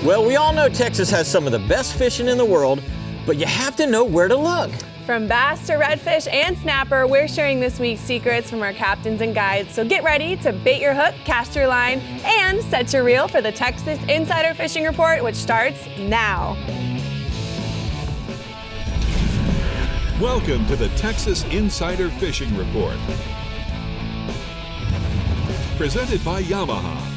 Well, we all know Texas has some of the best fishing in the world, but you have to know where to look. From bass to redfish and snapper, we're sharing this week's secrets from our captains and guides. So get ready to bait your hook, cast your line, and set your reel for the Texas Insider Fishing Report, which starts now. Welcome to the Texas Insider Fishing Report. Presented by Yamaha.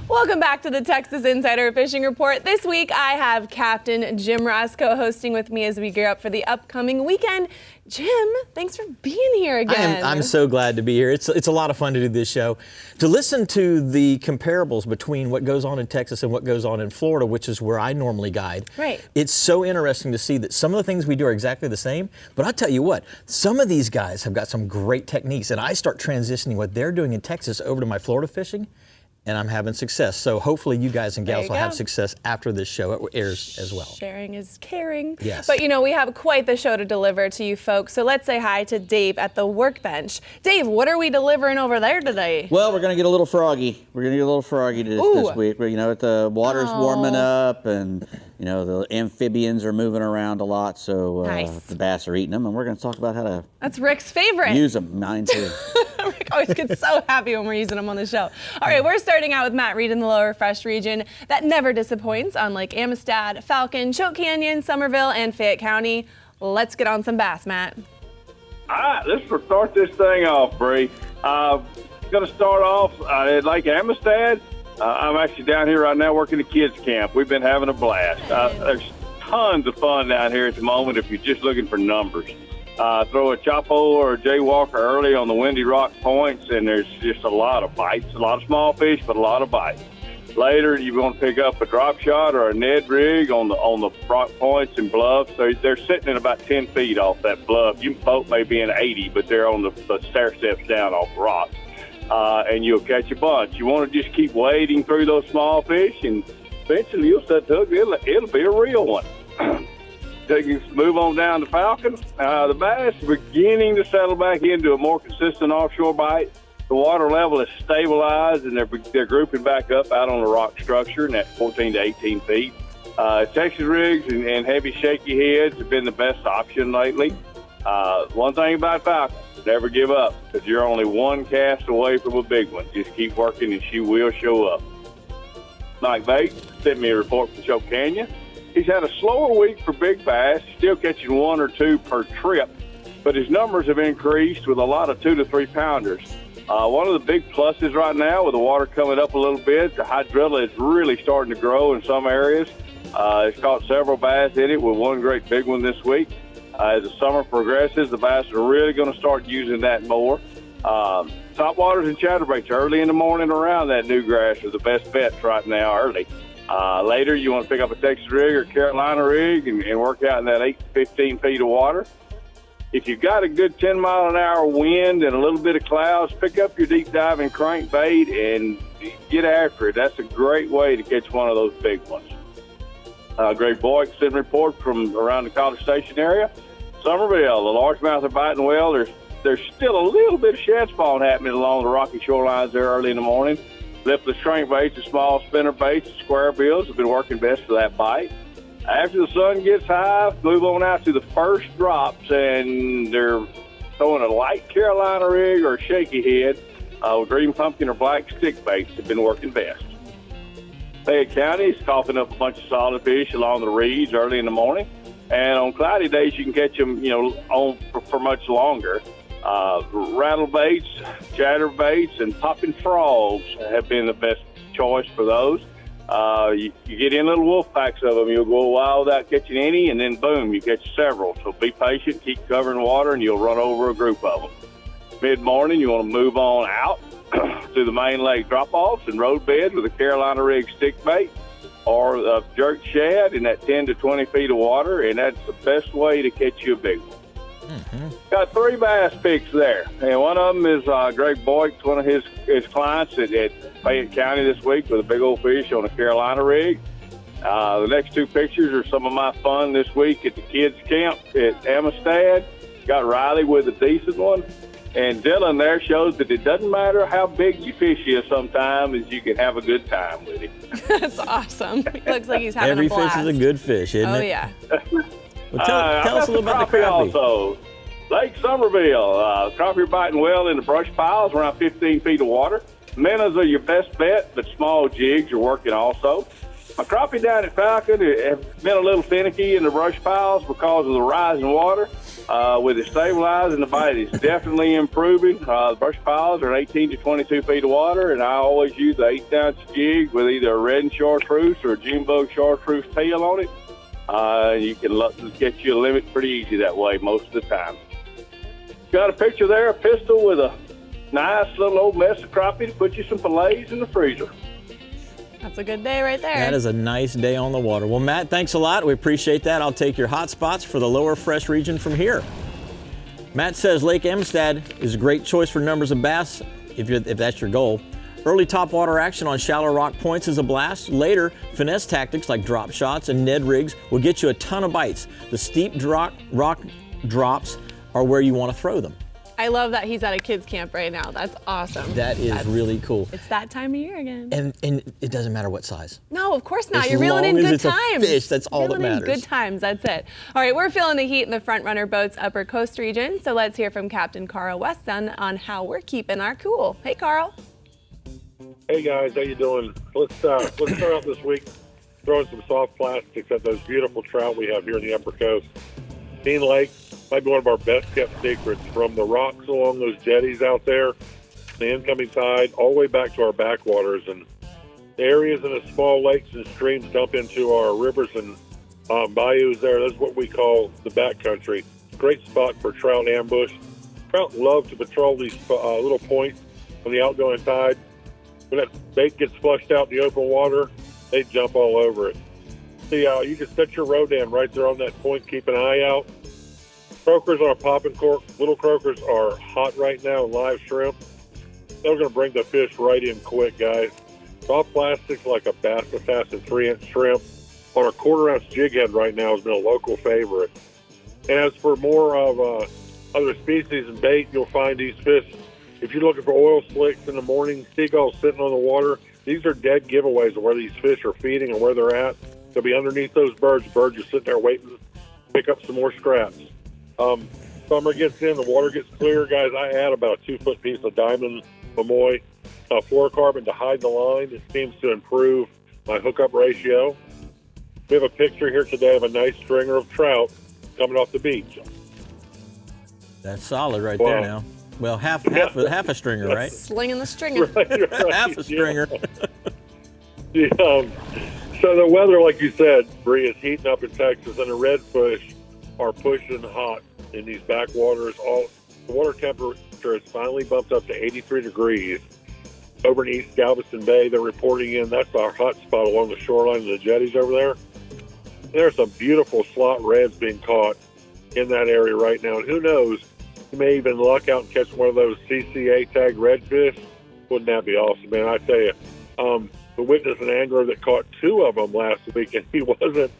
Welcome back to the Texas Insider Fishing Report. This week I have Captain Jim Ross co-hosting with me as we gear up for the upcoming weekend. Jim, thanks for being here again. I'm so glad to be here. It's a lot of fun to do this show. To listen to the comparables between what goes on in Texas and what goes on in Florida, which is where I normally guide. Right. It's so interesting to see that some of the things we do are exactly the same, but I'll tell you what, some of these guys have got some great techniques, and I start transitioning what they're doing in Texas over to my Florida fishing, and I'm having success. So hopefully you guys and gals will have success after this show. It airs as well. Sharing is caring. Yes. But you know, we have quite the show to deliver to you folks. So let's say hi to Dave at the workbench. Dave, what are we delivering over there today? Well, we're going to get a little froggy. We're going to get a little froggy this week. You know, the water's warming up, and you know, the amphibians are moving around a lot, so the bass are eating them, and we're going to talk about how to That's Rick's favorite. Use them. Mine too. Rick always gets so happy when we're using them on the show. All right, we're starting out with Matt Reed in the Lower Fresh region. That never disappoints on Lake Amistad, Falcon, Choke Canyon, Somerville, and Fayette County. Let's get on some bass, Matt. All right, let's start this thing off, Brie. Going to start off at Lake Amistad. I'm actually down here right now working at kids camp. We've been having a blast. There's tons of fun down here at the moment if you're just looking for numbers. Throw a Chapo or a Jaywalker early on the Windy Rock points, and there's just a lot of bites, a lot of small fish, but a lot of bites. Later, you want to pick up a drop shot or a Ned rig on the rock points and bluffs. They're sitting at about 10 feet off that bluff. Your boat may be in 80, but they're on the stair steps down off the rocks. And you'll catch a bunch. You want to just keep wading through those small fish, and eventually you'll set the hook. It'll be a real one. Then you move on down to Falcon. The bass are beginning to settle back into a more consistent offshore bite. The water level is stabilized, and they're grouping back up out on the rock structure in that 14 to 18 feet. Texas rigs and heavy shaky heads have been the best option lately. One thing about Falcon, never give up, because you're only one cast away from a big one. Just keep working, and she will show up. Mike Bates sent me a report from Choke Canyon. He's had a slower week for big bass, still catching 1 or 2 per trip, but his numbers have increased with a lot of 2 to 3 pounders. One of the big pluses right now, with the water coming up a little bit, the hydrilla is really starting to grow in some areas. It's caught several bass in it, with one great big one this week. As the summer progresses, the bass are really going to start using that more. Topwaters and chatterbaits early in the morning around that new grass are the best bets right now early. Later, you want to pick up a Texas rig or Carolina rig and work out in that 8 to 15 feet of water. If you've got a good 10-mile-an-hour wind and a little bit of clouds, pick up your deep diving crankbait and get after it. That's a great way to catch one of those big ones. Greg Boyd sent a report from around the College Station area. Somerville, the largemouth are biting well. There's still a little bit of shad spawn happening along the rocky shorelines there early in the morning. Lipless crankbaits and small spinner baits and square bills have been working best for that bite. After the sun gets high, move on out to the first drops, and they're throwing a light Carolina rig or a shaky head. Green pumpkin or black stick baits have been working best. Fayette County is coughing up a bunch of solid fish along the reeds early in the morning. And on cloudy days, you can catch them, on for much longer. Rattle baits, chatter baits, and popping frogs have been the best choice for those. You get in little wolf packs of them. You'll go a while without catching any, and then boom, you catch several. So be patient, keep covering water, and you'll run over a group of them. Mid-morning, you want to move on out to the main lake drop-offs and road bed with a Carolina rig stick bait or a jerk shad in that 10 to 20 feet of water, and that's the best way to catch you a big one. Mm-hmm. Got 3 bass picks there, and one of them is Greg Boyd, one of his clients at Fayette County this week with a big old fish on a Carolina rig. The next 2 pictures are some of my fun this week at the kids' camp at Amistad. Got Riley with a decent one, And Dylan there shows that it doesn't matter how big your fish is sometimes, you can have a good time with it. That's awesome. He looks like he's having Every a blast. fish is a good fish, isn't Oh, it? yeah. Well, tell us a little about the crappie. Also, Lake Somerville. Crappie are biting well in the brush piles around 15 feet of water. Minnows are your best bet, but small jigs are working also. My crappie down at Falcon have been a little finicky in the brush piles because of the rising water. With it stabilizing, the bite is definitely improving. The brush piles are 18 to 22 feet of water, and I always use an 1/8-ounce jig with either a red and chartreuse or a June bug chartreuse tail on it. You can get you a limit pretty easy that way most of the time. Got a picture there, a pistol with a nice little old mess of crappie to put you some fillets in the freezer. That's a good day right there. That is a nice day on the water. Well, Matt, thanks a lot. We appreciate that. I'll take your hot spots for the lower fresh region from here. Matt says Lake Amistad is a great choice for numbers of bass if that's your goal. Early topwater action on shallow rock points is a blast. Later, finesse tactics like drop shots and Ned rigs will get you a ton of bites. The steep rock drops are where you want to throw them. I love that he's at a kids camp right now. That's awesome. That's really cool. It's that time of year again. And it doesn't matter what size. No, of course not. As You're reeling in long as good it's a times. fish, that's all that Reeling in matters. good times, that's it. All right, we're feeling the heat in the front runner boats upper coast region, so let's hear from Captain Carl Weston on how we're keeping our cool. Hey, Carl. Hey guys, how you doing? Let's start out this week throwing some soft plastics at those beautiful trout we have here in the upper coast. Dean Lake might be one of our best kept secrets, from the rocks along those jetties out there, the incoming tide, all the way back to our backwaters. And the areas in the small lakes and streams dump into our rivers and bayous there. That's what we call the backcountry. Great spot for trout ambush. Trout love to patrol these little points on the outgoing tide. When that bait gets flushed out in the open water, they jump all over it. See, you can set your rodam right there on that point, keep an eye out. Croakers on a popping cork. Little croakers are hot right now, live shrimp. They're going to bring the fish right in quick, guys. Soft plastics like a Bass Assassin 3-inch shrimp on a 1/4-ounce jig head right now has been a local favorite. And as for more of other species and bait, you'll find these fish. If you're looking for oil slicks in the morning, seagulls sitting on the water, these are dead giveaways of where these fish are feeding and where they're at. They'll be underneath those birds. Birds are sitting there waiting to pick up some more scraps. Summer gets in, the water gets clear, guys. I add about a 2-foot piece of diamond mamoy fluorocarbon to hide the line. It seems to improve my hookup ratio. We have a picture here today of a nice stringer of trout coming off the beach. That's solid right there now. Well, half a stringer, right? Slinging the stringer. Right. Half a stringer. Yeah. So the weather, like you said, Brie, is heating up in Texas, and the redfish are pushing hot in these backwaters. The water temperature has finally bumped up to 83 degrees. Over in East Galveston Bay, they're reporting in. That's our hot spot along the shoreline of the jetties over there. There are some beautiful slot reds being caught in that area right now. And who knows, you may even luck out and catch one of those CCA tagged redfish. Wouldn't that be awesome, man? I tell you, we witnessed an angler that caught 2 of them last week, and he wasn't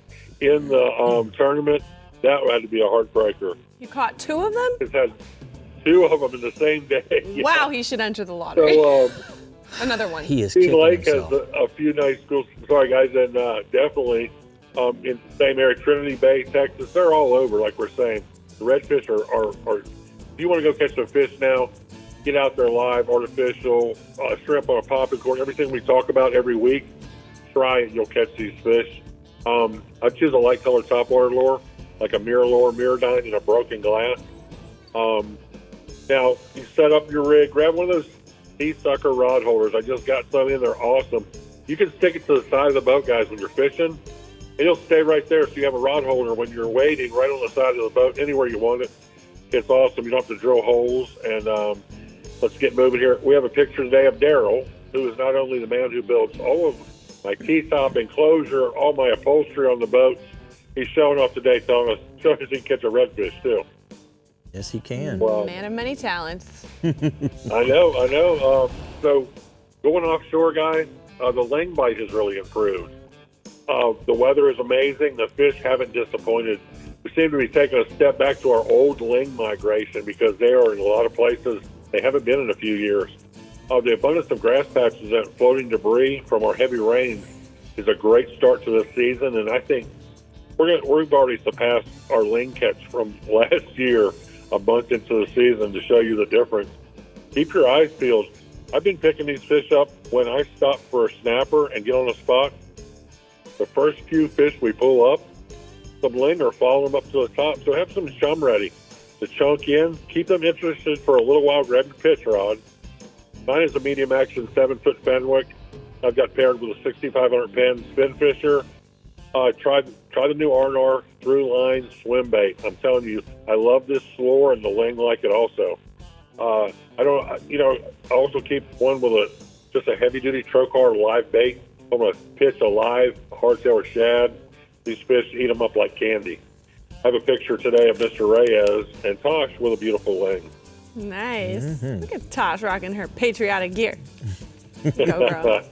in the tournament. That had to be a heartbreaker. You caught 2 of them? He's had 2 of them in the same day. Yeah. Wow, he should enter the lottery. So, Another one. He is Dean kicking Lake himself. has a few nice schools. Sorry, guys, and definitely in the same area, Trinity Bay, Texas. They're all over, like we're saying. The redfish are if you want to go catch some fish now, get out there live, artificial, shrimp on a popping cork, everything we talk about every week. Try it, you'll catch these fish. I choose a light colored topwater lure, like a mirror lure, Mirrodine in a broken glass. Now, you set up your rig, grab one of those heat sucker rod holders. I just got some in, they're awesome. You can stick it to the side of the boat, guys, when you're fishing, and it'll stay right there. So you have a rod holder when you're wading right on the side of the boat, anywhere you want it. It's awesome. You don't have to drill holes. And let's get moving here. We have a picture today of Daryl, who is not only the man who builds all of my T-top enclosure, all my upholstery on the boats. He's showing off today, showing us he can catch a redfish, too. Yes, he can. Wow. Man of many talents. I know. So going offshore, guys, the ling bite has really improved. The weather is amazing. The fish haven't disappointed. We seem to be taking a step back to our old ling migration because they are in a lot of places They haven't been in a few years. The abundance of grass patches and floating debris from our heavy rains is a great start to this season, and I think we've already surpassed our ling catch from last year a month into the season to show you the difference. Keep your eyes peeled. I've been picking these fish up when I stop for a snapper and get on a spot. The first few fish we pull up, some ling are following them up to the top, so have some chum ready to chunk in. Keep them interested for a little while. Grab your pitch rod. Mine is a medium action 7-foot Fenwick. I've got paired with a 6,500 pen spin fisher. Try the new R&R through line swim bait. I'm telling you, I love this lure and the ling like it also. I also keep one with just a heavy duty trocar live bait. I'm gonna pitch a live hardtail or shad. These fish eat them up like candy. I have a picture today of Mr. Reyes and Tosh with a beautiful ling. Nice. Look at Tosh rocking her patriotic gear. Go, girl.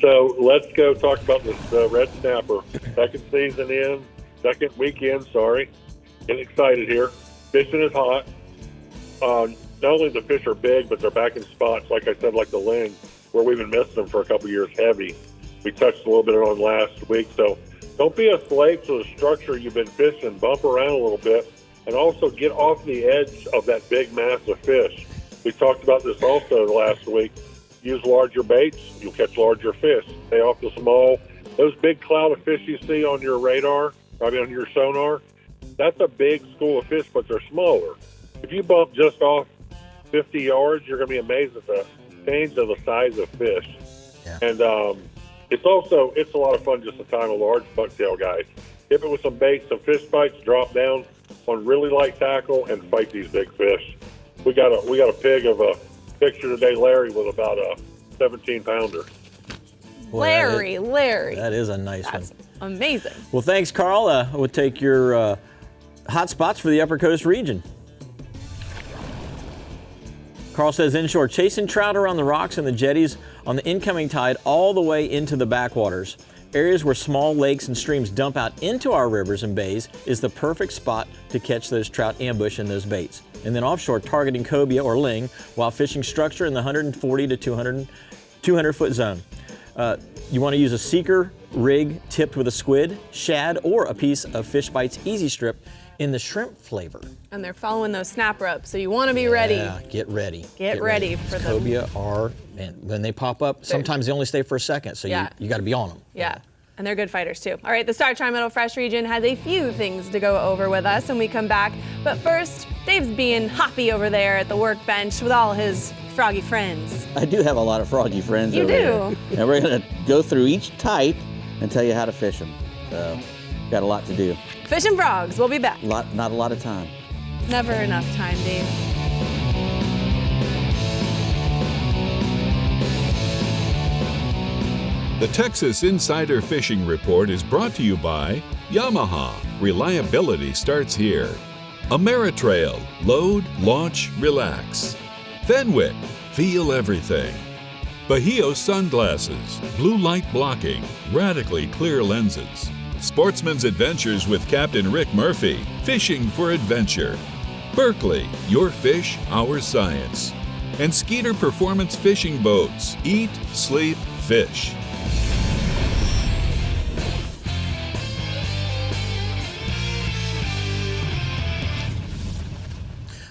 So let's go talk about this red snapper. Second weekend, Getting excited here. Fishing is hot. Not only the fish are big, but they're back in spots, like I said, like the ling, where we've been missing them for a couple years heavy. We touched a little bit on last week. So don't be a slave to the structure you've been fishing. Bump around a little bit. And also get off the edge of that big mass of fish. We talked about this also last week. Use larger baits, you'll catch larger fish. Stay off the small. Those big cloud of fish you see on your radar, on your sonar, that's a big school of fish, but they're smaller. If you bump just off 50 yards, you're going to be amazed at the change of the size of fish. Yeah. And it's a lot of fun just to time a large bucktail, guys. Hit it with some baits, some fish bites, drop down on really light tackle, and fight these big fish. We got a pig of a picture today, Larry, with about a 17-pounder. Larry. That is a nice That's one. amazing. Well, thanks, Carl. We'll take your hot spots for the Upper Coast region. Carl says inshore, chasing trout around the rocks and the jetties on the incoming tide all the way into the backwaters. Areas where small lakes and streams dump out into our rivers and bays is the perfect spot to catch those trout ambush in those baits. And then offshore, targeting cobia or ling while fishing structure in the 140 to 200 foot zone. You want to use a seeker rig tipped with a squid, shad, or a piece of Fish Bites Easy Strip in the shrimp flavor. And they're following those snap ropes, so you want to be ready. Yeah, get ready. Get ready for them. Cobia are, man, when they pop up, sometimes they only stay for a second, so you got to be on them. Yeah. And they're good fighters too. All right, the Star Tri-Meadow Fresh region has a few things to go over with us when we come back. But first, Dave's being hoppy over there at the workbench with all his froggy friends. I do have a lot of froggy friends You over do. there. And we're going to go through each type and tell you how to fish them. So, got a lot to do. Fish and Frogs, we'll be back. Not a lot of time. Never enough time, Dave. The Texas Insider Fishing Report is brought to you by Yamaha. Reliability starts here. Ameritrail. Load, launch, relax. Fenwick. Feel everything. Bahio Sunglasses. Blue light blocking. Radically clear lenses. Sportsman's Adventures with Captain Rick Murphy. Fishing for adventure. Berkeley. Your fish, our science. And SKEETER Performance Fishing Boats. Eat, sleep, fish.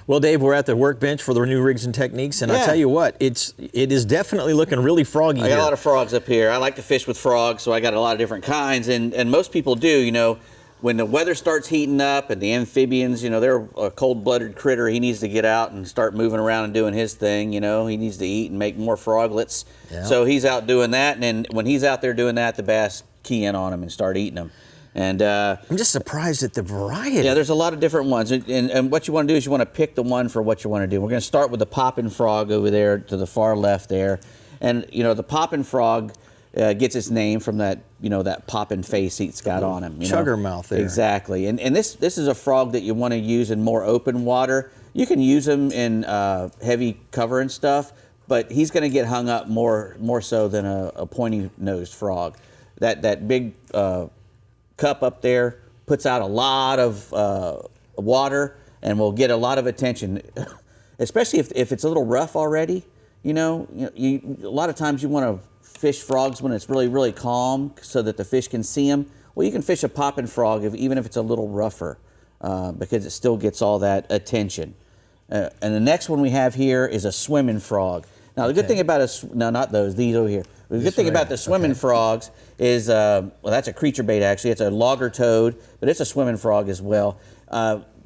Well, Dave, we're at the workbench for the new rigs and techniques, and I tell you what, it is definitely looking really froggy I got here. a lot of frogs up here. I like to fish with frogs, so I got a lot of different kinds, and most people do, you know. When the weather starts heating up and the amphibians, you know, they're a cold-blooded critter. He needs to get out and start moving around and doing his thing, you know. He needs to eat and make more froglets. Yeah. So he's out doing that, and then when he's out there doing that, the bass key in on him and start eating them. And I'm just surprised at the variety. Yeah, there's a lot of different ones. And what you want to do is you want to pick the one for what you want to do. We're going to start with the poppin' frog over there to the far left there. And, you know, the poppin' frog gets its name from that, you know, that poppin' face he's got on him. Chugger mouth there. Exactly. And this is a frog that you want to use in more open water. You can use him in heavy cover and stuff, but he's going to get hung up more so than a pointy-nosed frog. That big cup up there puts out a lot of water and will get a lot of attention. especially if it's a little rough already. A lot of times you want to fish frogs when it's really, really calm so that the fish can see them. Well, you can fish a popping frog even if it's a little rougher because it still gets all that attention. And the next one we have here is a swimming frog. Now, the good thing about not those, these over here. The good thing about the swimming frogs is, that's a creature bait actually. It's a logger toad, but it's a swimming frog as well.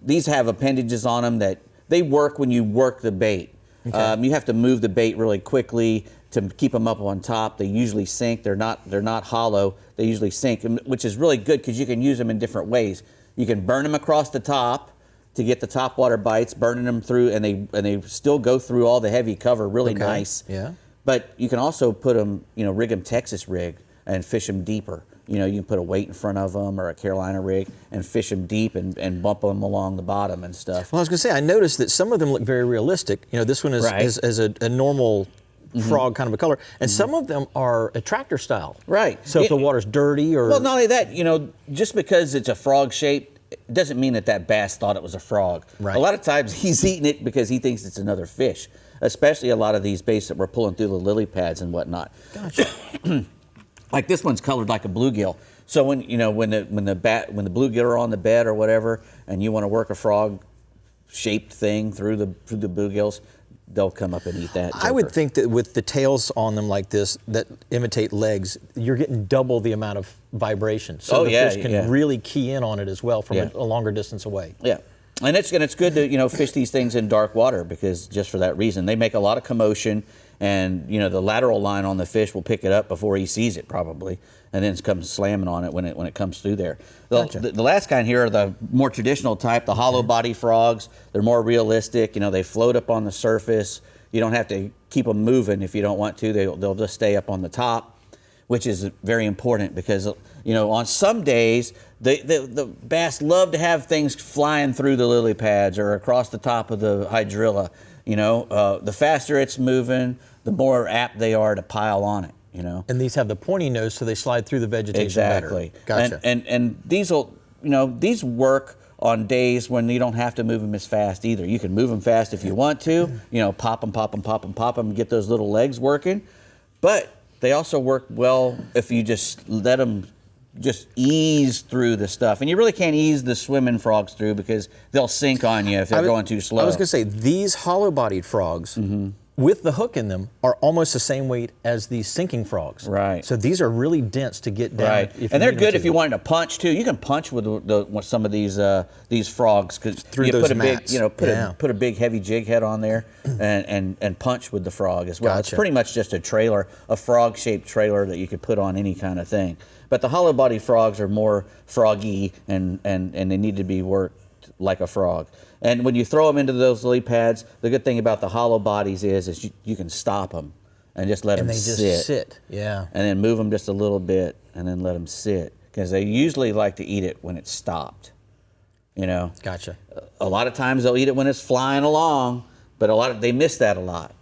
These have appendages on them that they work when you work the bait. You have to move the bait really quickly to keep them up on top. They usually sink. They're not hollow. They usually sink, which is really good because you can use them in different ways. You can burn them across the top to get the top water bites, burning them through, and they still go through all the heavy cover really nice. Yeah. But you can also put them, rig them Texas rig and fish them deeper. You can put a weight in front of them or a Carolina rig and fish them deep and bump them along the bottom and stuff. Well, I was going to say, I noticed that some of them look very realistic. This one is a normal frog kind of a color, and some of them are attractor style. Right. So if the water's dirty or... Well, not only that, just because it's a frog shape, it doesn't mean that bass thought it was a frog. Right. A lot of times he's eating it because he thinks it's another fish, especially a lot of these baits that we're pulling through the lily pads and whatnot. Gotcha. Like this one's colored like a bluegill. So when the bluegill are on the bed or whatever, and you want to work a frog-shaped thing through the bluegills, they'll come up and eat that. I would think that with the tails on them like this that imitate legs, you're getting double the amount of vibration. So the fish can really key in on it as well from a longer distance away. Yeah. And it's good to fish these things in dark water because just for that reason they make a lot of commotion, and the lateral line on the fish will pick it up before he sees it probably, and then it comes slamming on it when it comes through there. The last kind here are the more traditional type, the hollow body frogs. They're more realistic. They float up on the surface. You don't have to keep them moving if you don't want to. They'll just stay up on the top, which is very important because on some days the bass love to have things flying through the lily pads or across the top of the hydrilla. The faster it's moving, the more apt they are to pile on it. And these have the pointy nose, so they slide through the vegetation exactly. better. Gotcha. And these work on days when you don't have to move them as fast either. You can move them fast if you want to. Pop them, get those little legs working. But they also work well if you just let them just ease through the stuff. And you really can't ease the swimming frogs through because they'll sink on you if they're going too slow. I was going to say, these hollow-bodied frogs with the hook in them are almost the same weight as these sinking frogs. Right. So these are really dense to get down. Right. And they're good if you wanted to punch too. You can punch with some of these frogs because through those put a mats. big, put a big heavy jig head on there and punch with the frog as well. Gotcha. It's pretty much just a trailer, a frog-shaped trailer that you could put on any kind of thing. But the hollow body frogs are more froggy and they need to be worked like a frog. And when you throw them into those lily pads, the good thing about the hollow bodies is you can stop them and just let them sit. They just sit, yeah. And then move them just a little bit and then let them sit because they usually like to eat it when it's stopped. Gotcha. A lot of times they'll eat it when it's flying along, but they miss that a lot.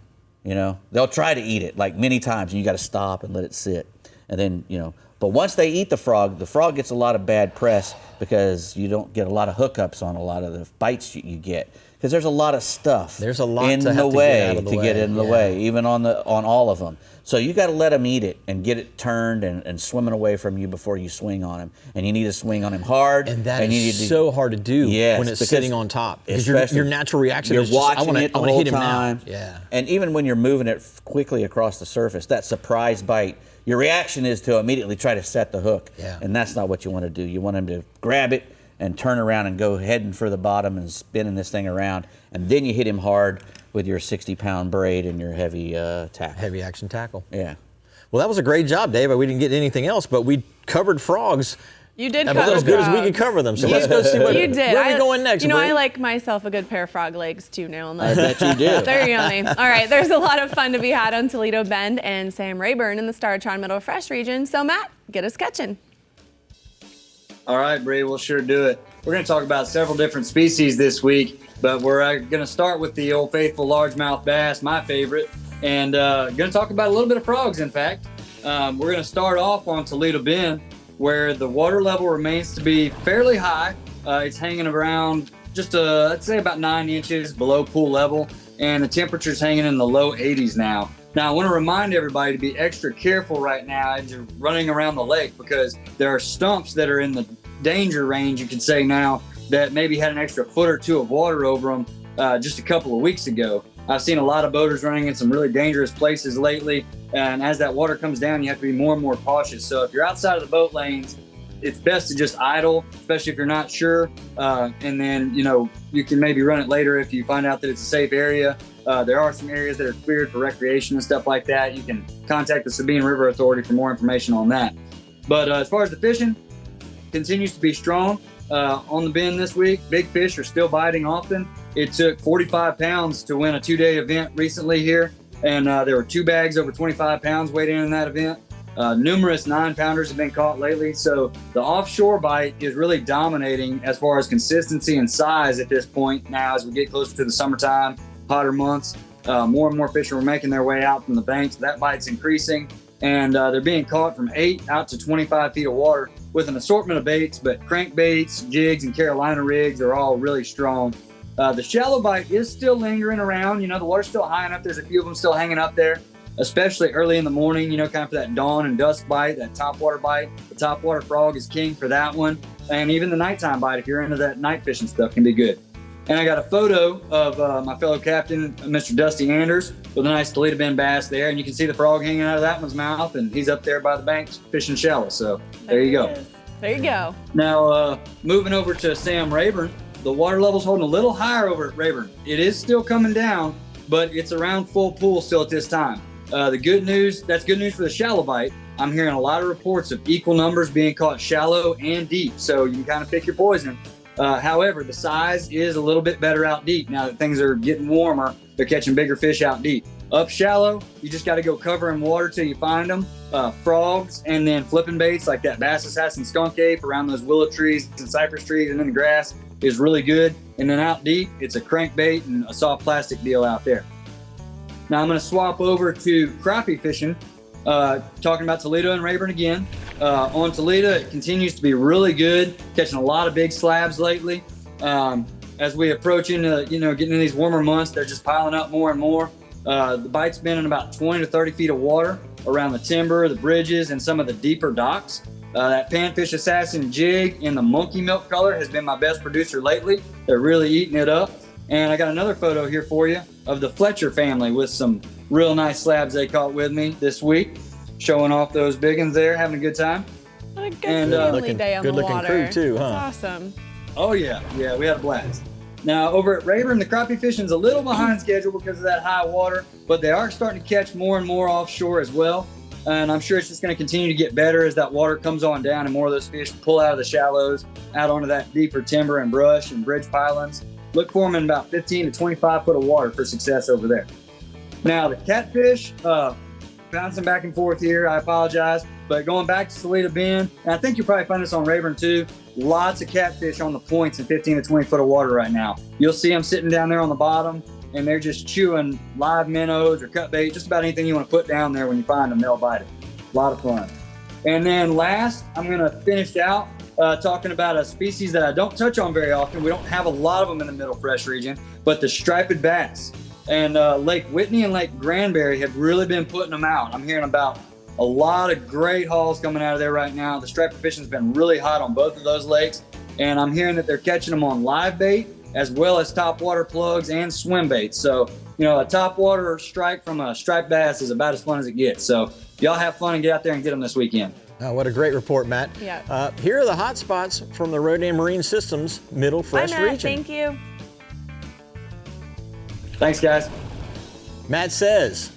They'll try to eat it like many times and you got to stop and let it sit. And then, but once they eat the frog gets a lot of bad press because you don't get a lot of hookups on a lot of the bites you get because there's a lot of stuff. There's a lot in to the way to get in the way, even on all of them. So you got to let them eat it and get it turned and swimming away from you before you swing on him. And you need to swing on him hard. And that is so hard to do when it's sitting on top. Because your natural reaction is just, I want to hit him now. Yeah. And even when you're moving it quickly across the surface, that surprise bite, your reaction is to immediately try to set the hook. Yeah. And that's not what you want to do. You want him to grab it and turn around and go heading for the bottom and spinning this thing around. And then you hit him hard with your 60-pound braid and your heavy tackle. Heavy action tackle. Yeah. Well, that was a great job, Dave. We didn't get anything else, but we covered frogs. You did cover as good as we could cover them. So let's go see where we're going next. I like myself a good pair of frog legs too now. I bet you do. They're yummy. All right, there's a lot of fun to be had on Toledo Bend and Sam Rayburn in the Star-Tron Middle Fresh region. So Matt, get us catching. All right, Brie, we'll sure do it. We're going to talk about several different species this week, but we're going to start with the old faithful largemouth bass, my favorite, and going to talk about a little bit of frogs, in fact. We're going to start off on Toledo Bend, where the water level remains to be fairly high. It's hanging around just, I'd say about 9 inches below pool level. and the temperature's hanging in the low 80s now. Now, I want to remind everybody to be extra careful right now as you're running around the lake, because there are stumps that are in the danger range, you could say now, that maybe had an extra foot or two of water over them just a couple of weeks ago. I've seen a lot of boaters running in some really dangerous places lately, and as that water comes down, you have to be more and more cautious. So if you're outside of the boat lanes, it's best to just idle, especially if you're not sure. And then, you can maybe run it later if you find out that it's a safe area. There are some areas that are cleared for recreation and stuff like that. You can contact the Sabine River Authority for more information on that. But as far as the fishing, continues to be strong on the Bend this week. Big fish are still biting often. It took 45 pounds to win a 2-day event recently here. And there were 2 bags over 25 pounds weighed in that event. Numerous 9-pounders have been caught lately. So the offshore bite is really dominating as far as consistency and size at this point now as we get closer to the summertime, hotter months. More and more fish are making their way out from the banks. That bite's increasing, and they're being caught from 8 out to 25 feet of water with an assortment of baits, but crankbaits, jigs, and Carolina rigs are all really strong. The shallow bite is still lingering around. The water's still high enough. There's a few of them still hanging up there, especially early in the morning, kind of for that dawn and dusk bite, that topwater bite. The topwater frog is king for that one. And even the nighttime bite, if you're into that night fishing stuff, can be good. And I got a photo of my fellow captain, Mr. Dusty Anders, with a nice Toledo Bend bass there. And you can see the frog hanging out of that one's mouth, and he's up there by the banks fishing shallow. So there you go. There you go. Now, moving over to Sam Rayburn, the water level's holding a little higher over at Rayburn. It is still coming down, but it's around full pool still at this time. The good news, that's good news for the shallow bite. I'm hearing a lot of reports of equal numbers being caught shallow and deep, so you can kind of pick your poison. However, the size is a little bit better out deep. Now that things are getting warmer, they're catching bigger fish out deep. Up shallow, you just got to go cover in water till you find them. Frogs and then flipping baits like that Bass Assassin skunk ape around those willow trees and cypress trees and in the grass is really good. And then out deep, it's a crankbait and a soft plastic deal out there. Now I'm going to swap over to crappie fishing, talking about Toledo and Rayburn again. On Toledo, it continues to be really good, catching a lot of big slabs lately. As we approach into, getting into these warmer months, they're just piling up more and more. The bite's been in about 20 to 30 feet of water around the timber, the bridges, and some of the deeper docks. That Panfish Assassin jig in the monkey milk color has been my best producer lately. They're really eating it up. And I got another photo here for you of the Fletcher family with some real nice slabs they caught with me this week, showing off those big ones there, having a good time. What a good family day on the water. Good looking crew too, huh? That's awesome. Oh yeah, we had a blast. Now over at Rayburn, the crappie fishing's a little behind schedule because of that high water, but they are starting to catch more and more offshore as well. And I'm sure it's just going to continue to get better as that water comes on down and more of those fish pull out of the shallows, out onto that deeper timber and brush and bridge pilings. Look for them in about 15 to 25 foot of water for success over there. Now the catfish, bouncing back and forth here, I apologize, but going back to Toledo Bend, and I think you'll probably find this on Rayburn too, lots of catfish on the points in 15 to 20 foot of water right now. You'll see them sitting down there on the bottom, and they're just chewing live minnows or cut bait, just about anything you want to put down there. When you find them, they'll bite it. A lot of fun. And then last, I'm going to finish out talking about a species that I don't touch on very often. We don't have a lot of them in the Middle Fresh region, but the striped bass. And Lake Whitney and Lake Granbury have really been putting them out. I'm hearing about a lot of great hauls coming out of there right now. The striped fishing's been really hot on both of those lakes, and I'm hearing that they're catching them on live bait as well as topwater plugs and swim baits. So, a topwater strike from a striped bass is about as fun as it gets. So y'all have fun and get out there and get them this weekend. Oh, what a great report, Matt. Yeah. Here are the hot spots from the Rodan Marine Systems Middle Fresh Bye, Matt. region. Thank you. Thanks, guys. Matt says,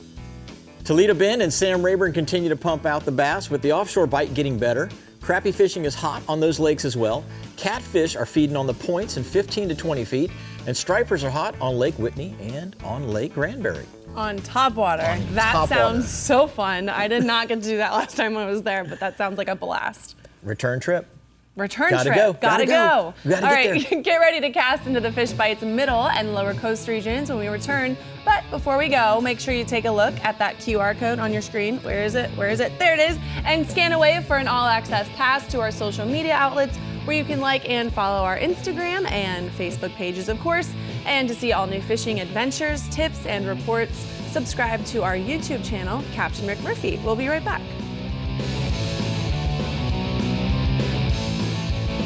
Toledo Bend and Sam Rayburn continue to pump out the bass with the offshore bite getting better. Crappie fishing is hot on those lakes as well. Catfish are feeding on the points in 15 to 20 feet. And stripers are hot on Lake Whitney and on Lake Granbury. On topwater. That sounds so fun. I did not get to do that last time I was there, but that sounds like a blast. Return trip. Gotta go. All right, get ready to cast into the fish bites middle and lower coast regions when we return. But before we go, make sure you take a look at that QR code on your screen. Where is it? There it is. And scan away for an all-access pass to our social media outlets where you can like and follow our Instagram and Facebook pages, of course. And to see all new fishing adventures, tips, and reports, subscribe to our YouTube channel, Captain Rick Murphy. We'll be right back.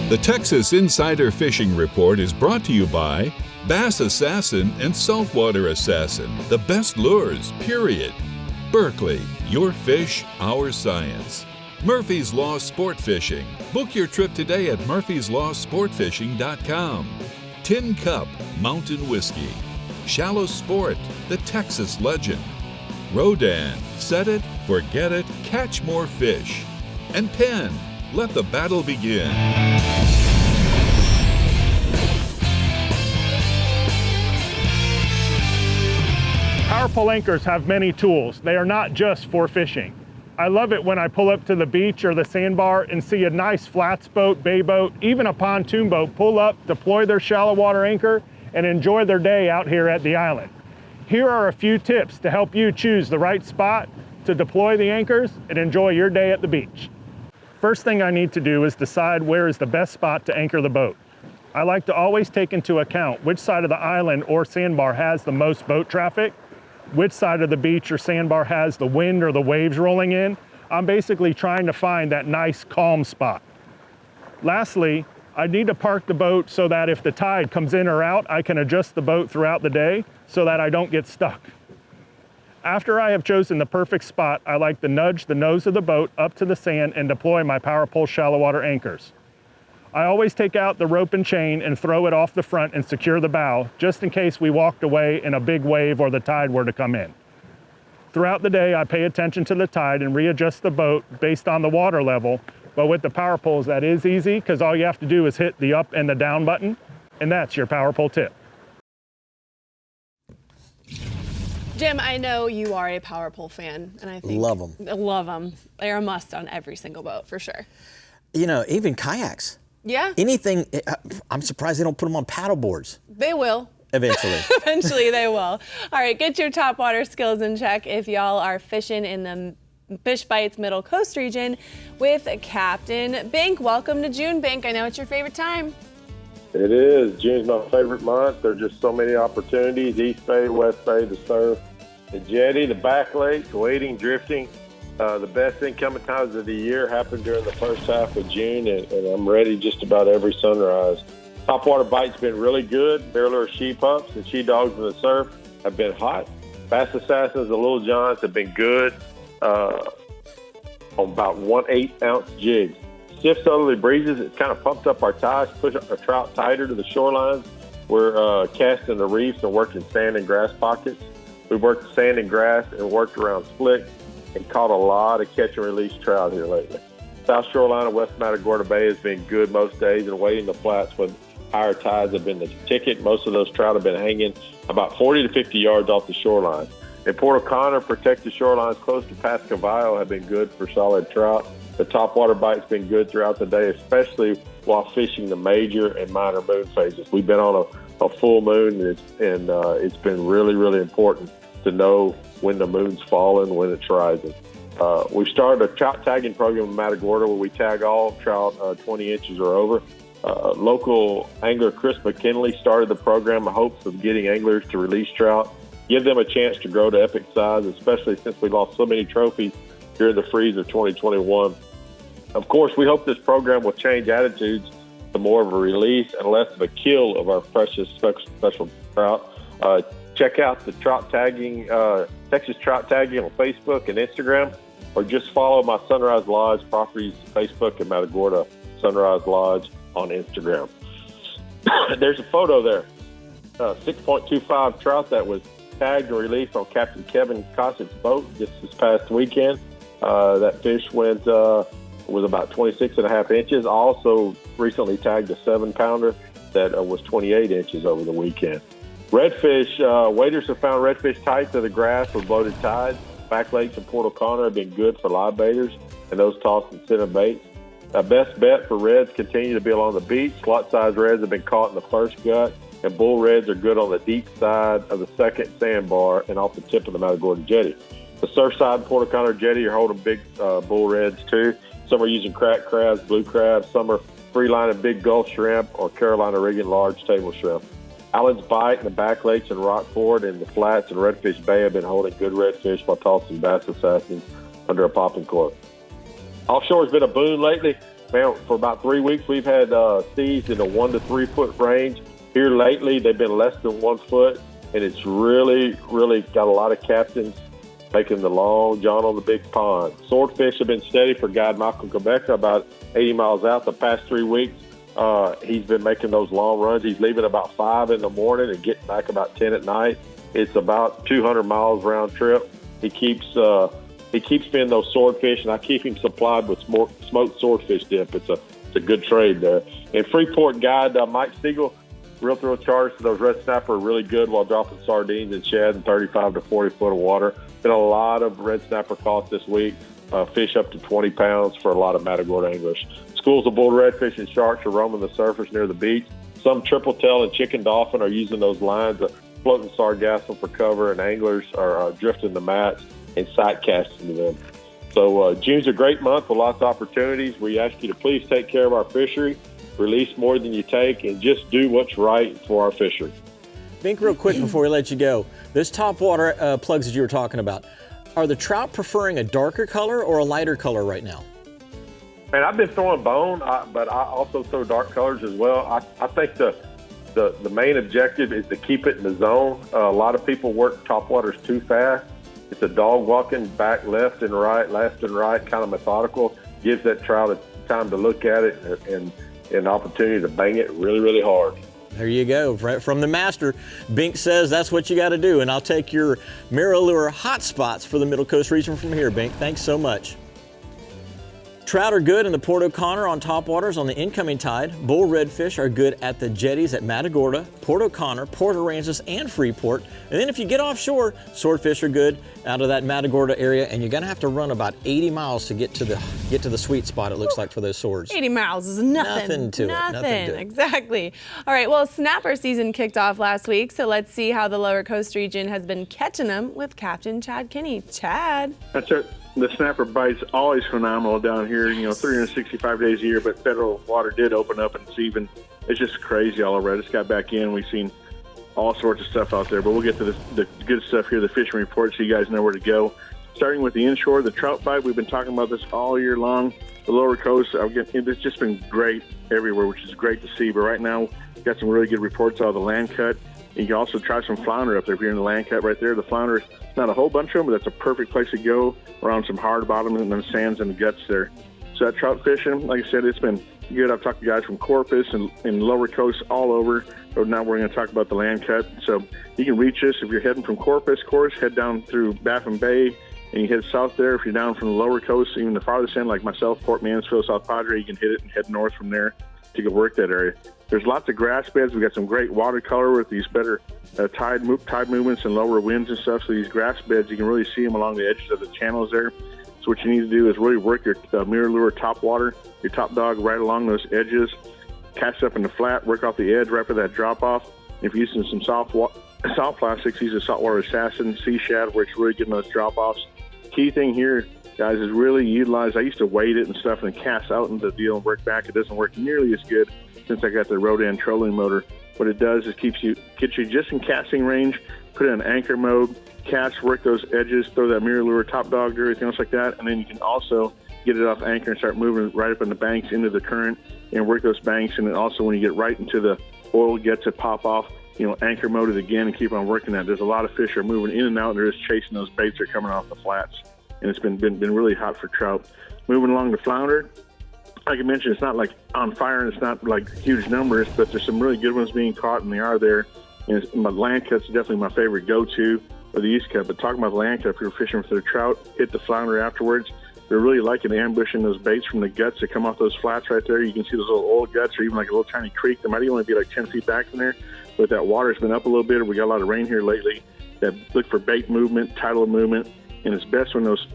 The Texas Insider Fishing Report is brought to you by Bass Assassin and Saltwater Assassin, the best lures, period. Berkeley, your fish, our science. Murphy's Law Sport Fishing. Book your trip today at murphyslawsportfishing.com. Tin Cup, Mountain Whiskey. Shallow Sport, the Texas legend. Rodan, set it, forget it, catch more fish. And Penn, let the battle begin. Power pole anchors have many tools. They are not just for fishing. I love it when I pull up to the beach or the sandbar and see a nice flats boat, bay boat, even a pontoon boat pull up, deploy their shallow water anchor, and enjoy their day out here at the island. Here are a few tips to help you choose the right spot to deploy the anchors and enjoy your day at the beach. First thing I need to do is decide where is the best spot to anchor the boat. I like to always take into account which side of the island or sandbar has the most boat traffic, which side of the beach or sandbar has the wind or the waves rolling in. I'm basically trying to find that nice calm spot. Lastly, I need to park the boat so that if the tide comes in or out, I can adjust the boat throughout the day so that I don't get stuck. After I have chosen the perfect spot, I like to nudge the nose of the boat up to the sand and deploy my power pole shallow water anchors. I always take out the rope and chain and throw it off the front and secure the bow, just in case we walked away in a big wave or the tide were to come in. Throughout the day, I pay attention to the tide and readjust the boat based on the water level, but with the power poles, that is easy because all you have to do is hit the up and the down button, and that's your power pole tip. Jim, I know you are a power pole fan, and I think Love 'em. Love them. They're a must on every single boat for sure. You know, even kayaks. Yeah, Anything, I'm surprised they don't put them on paddle boards they will. eventually. Eventually they will. All right, get your top water skills in check if y'all are fishing in the Fish Bites Middle Coast region with Captain Bink. Welcome to June, Bink. I know it's your favorite time. It is. June's my favorite month. There's just so many opportunities. East Bay, West Bay, the surf, the jetty, the back lakes, wading, drifting. The best incoming times of the year happen during the first half of June, and I'm ready just about every sunrise. Topwater bite's been really good. Barrelure she pups and she dogs in the surf have been hot. Bass Assassins, the Little Johns have been good on about 1/8 ounce jigs. Stiff southerly breezes, it's kind of pumped up our tides, pushed our trout tighter to the shorelines. We're casting the reefs and working sand and grass pockets. We've worked sand and grass and worked around slicks and caught a lot of catch and release trout here lately. South shoreline of West Matagorda Bay has been good most days, and wading the flats with higher tides have been the ticket. Most of those trout have been hanging about 40 to 50 yards off the shoreline. In Port O'Connor, protected shorelines close to Pascavallo have been good for solid trout. The topwater bite's been good throughout the day, especially while fishing the major and minor moon phases. We've been on a full moon, and it's been really, really important to know when the moon's falling, when it's rising. We started a trout tagging program in Matagorda where we tag all trout 20 inches or over. Local angler Chris McKinley started the program in hopes of getting anglers to release trout, give them a chance to grow to epic size, especially since we lost so many trophies during the freeze of 2021. Of course, we hope this program will change attitudes to more of a release and less of a kill of our precious special trout. Check out the trout tagging, Texas Trout Tagging on Facebook and Instagram, or just follow my Sunrise Lodge Properties Facebook and Matagorda Sunrise Lodge on Instagram. There's a photo there. 6.25 trout that was tagged and released on Captain Kevin Cossett's boat this past weekend. That fish was about 26.5 inches. I also recently tagged a 7-pounder that was 28 inches over the weekend. Redfish, waders have found redfish tight to the grass with loaded tides. Back lakes in Port O'Connor have been good for live baiters and those tossing center baits. Best bet for reds continue to be along the beach. Slot-sized reds have been caught in the first gut, and bull reds are good on the deep side of the second sandbar and off the tip of the Matagorda jetty. The surf side in Port O'Connor jetty are holding big bull reds too. Some are using cracked crabs, blue crabs. Some are free-lining big Gulf shrimp or Carolina rigging large table shrimp. Allen's Bight and the Back Lakes and Rockford and the Flats and Redfish Bay have been holding good redfish while tossing bass assassins under a popping cork. Offshore has been a boon lately. Man, for about 3 weeks, we've had seas in the 1 to 3 foot range. Here lately, they've been less than 1 foot, and it's really, really got a lot of captains making the long john on the big pond. Swordfish have been steady for guide Michael Quebec about 80 miles out the past 3 weeks. He's been making those long runs. He's leaving about 5 in the morning and getting back about 10 at night. It's about 200 miles round trip. He keeps spinning those swordfish, and I keep him supplied with smoked swordfish dip. It's a good trade there. And Freeport guide Mike Siegel, real throw charters for those red snapper are really good while dropping sardines and shad in 35 to 40 foot of water. Been a lot of red snapper caught this week. Fish up to 20 pounds for a lot of Matagorda anglers. Schools of bull redfish and sharks are roaming the surface near the beach. Some triple tail and chicken dolphin are using those lines of floating sargassum for cover, and anglers are drifting the mats and sight casting to them. So June's a great month with lots of opportunities. We ask you to please take care of our fishery, release more than you take, and just do what's right for our fishery. Think real quick before we let you go. Those top water plugs that you were talking about, are the trout preferring a darker color or a lighter color right now? And I've been throwing bone, but I also throw dark colors as well. I think the main objective is to keep it in the zone. A lot of people work topwaters too fast. It's a dog walking back left and right, kind of methodical. Gives that trout a time to look at it and an opportunity to bang it really, really hard. There you go, from the master. Bink says that's what you got to do, and I'll take your MirrOlure hot spots for the Middle Coast region from here, Bink. Thanks so much. Trout are good in the Port O'Connor on topwaters on the incoming tide. Bull redfish are good at the jetties at Matagorda, Port O'Connor, Port Aransas, and Freeport. And then if you get offshore, swordfish are good out of that Matagorda area, and you're gonna have to run about 80 miles to get to the sweet spot, it looks like, for those swords. 80 miles is nothing to it. Exactly. All right, well, snapper season kicked off last week, so let's see how the Lower Coast region has been catching them with Captain Chad Kinney. Chad. That's it. The snapper bite's always phenomenal down here, 365 days a year, but federal water did open up, and it's just crazy all over. I just got back in. We've seen all sorts of stuff out there, but we'll get to the good stuff here, the fishing report, so you guys know where to go. Starting with the inshore, the trout bite, we've been talking about this all year long. The Lower Coast, it's just been great everywhere, which is great to see, but right now, we've got some really good reports out of the land cut. You can also try some flounder up there if you're in the land cut right there. The flounder, not a whole bunch of them, but that's a perfect place to go around some hard bottom and then sands and the guts there. So that trout fishing, like I said, it's been good. I've talked to guys from Corpus and Lower Coast all over. But now we're going to talk about the land cut. So you can reach us if you're heading from Corpus, head down through Baffin Bay, and you head south there. If you're down from the Lower Coast, even the farthest end, like myself, Port Mansfield, South Padre, you can hit it and head north from there to go work that area. There's lots of grass beds. We've got some great watercolor with these better tide movements and lower winds and stuff. So these grass beds, you can really see them along the edges of the channels there. So what you need to do is really work your MirrOlure top water, your top dog right along those edges, cast up in the flat, work off the edge right for that drop off. If you're using some soft plastics, use a saltwater assassin, sea shad, where it's really getting those drop offs. Key thing here, guys, is really utilize. I used to weight it and stuff and cast out into the deal and work back. It doesn't work nearly as good since I got the Rodan trolling motor. What it does is gets you just in casting range, put it in anchor mode, cast, work those edges, throw that MirrOlure top dog or everything else like that, and then you can also get it off anchor and start moving right up in the banks into the current and work those banks. And then also when you get right into the oil gets it pop off, anchor mode it again and keep on working that. There's a lot of fish are moving in and out, and they're just chasing those baits that are coming off the flats. And it's been really hot for trout. Moving along to flounder, like I mentioned, it's not like on fire and it's not like huge numbers, but there's some really good ones being caught, and they are there. And my land cut's definitely my favorite go-to, or the east cut. But talking about the land cut, if you're fishing for the trout, hit the flounder afterwards. They're really liking ambushing those baits from the guts that come off those flats right there. You can see those little oil guts, or even like a little tiny creek. There might only be like 10 feet back from there, but that water's been up a little bit. We got a lot of rain here lately. That look for bait movement, tidal movement, and it's best when those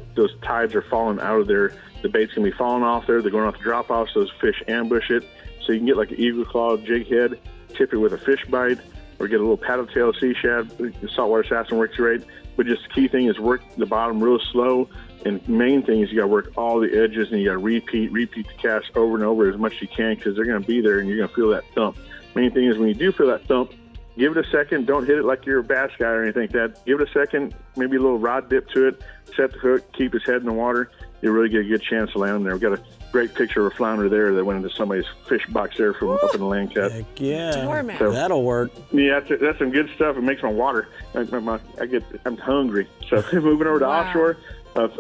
tides are falling out of there. The bait's going to be falling off there. They're going off the drop-offs. Those fish ambush it. So you can get like an eagle claw jig head, tip it with a fish bite, or get a little paddle tail sea shad. The saltwater assassin works great. But just the key thing is work the bottom real slow. And main thing is you got to work all the edges, and you got to repeat the cast over and over as much as you can, because they're going to be there and you're going to feel that thump. Main thing is when you do feel that thump, give it a second. Don't hit it like you're a bass guy or anything like that. Give it a second, maybe a little rod dip to it, set the hook, keep his head in the water. You really get a good chance to land him there. We've got a great picture of a flounder there that went into somebody's fish box there from up in the land cut. Heck yeah, Dormant. so, that'll work. Yeah, that's some good stuff. It makes my water. I'm hungry. So moving over to offshore,